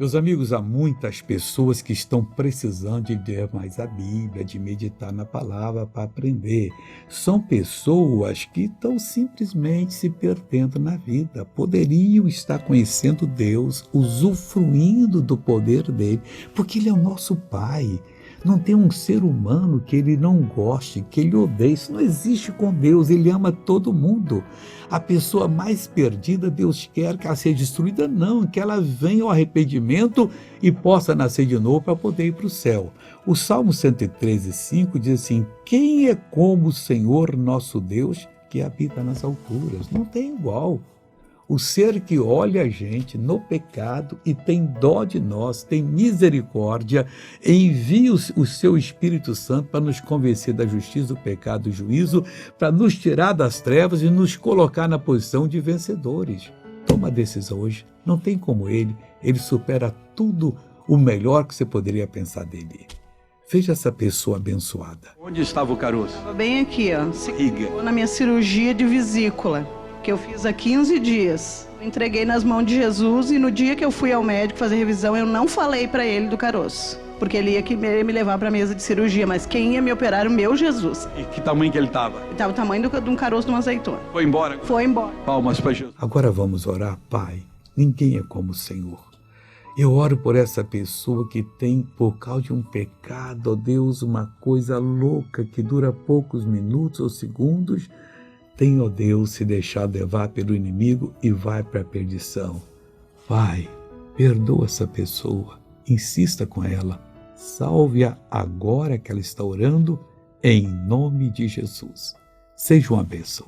Meus amigos, há muitas pessoas que estão precisando de ler mais a Bíblia, de meditar na palavra para aprender. São pessoas que estão simplesmente se perdendo na vida. Poderiam estar conhecendo Deus, usufruindo do poder dele, porque ele é o nosso Pai. Não tem um ser humano que ele não goste, que ele odeie. Isso não existe com Deus, ele ama todo mundo. A pessoa mais perdida, Deus quer que ela seja destruída? Não, que ela venha ao arrependimento e possa nascer de novo para poder ir para o céu. O Salmo 113:5 diz assim: quem é como o Senhor nosso Deus que habita nas alturas? Não tem igual. O ser que olha a gente no pecado e tem dó de nós, tem misericórdia, envia o seu Espírito Santo para nos convencer da justiça, do pecado, do juízo, para nos tirar das trevas e nos colocar na posição de vencedores. Toma a decisão hoje, não tem como ele supera tudo o melhor que você poderia pensar dele. Veja essa pessoa abençoada. Onde estava o caroço? Estava bem aqui, ó. Riga. Na minha cirurgia de vesícula, que eu fiz há 15 dias. Eu entreguei nas mãos de Jesus e no dia que eu fui ao médico fazer revisão, eu não falei para ele do caroço, porque ele ia me levar para a mesa de cirurgia, mas quem ia me operar era o meu Jesus. E que tamanho que ele estava? Ele estava o tamanho de um caroço de uma azeitona. Foi embora? Foi embora. Palmas para Jesus. Agora vamos orar. Pai, ninguém é como o Senhor. Eu oro por essa pessoa que tem, por causa de um pecado, ó Deus, uma coisa louca que dura poucos minutos ou segundos, tem, ó Deus, se deixado levar pelo inimigo e vai para a perdição. Pai, perdoa essa pessoa, insista com ela, salve-a agora que ela está orando, em nome de Jesus. Seja uma bênção.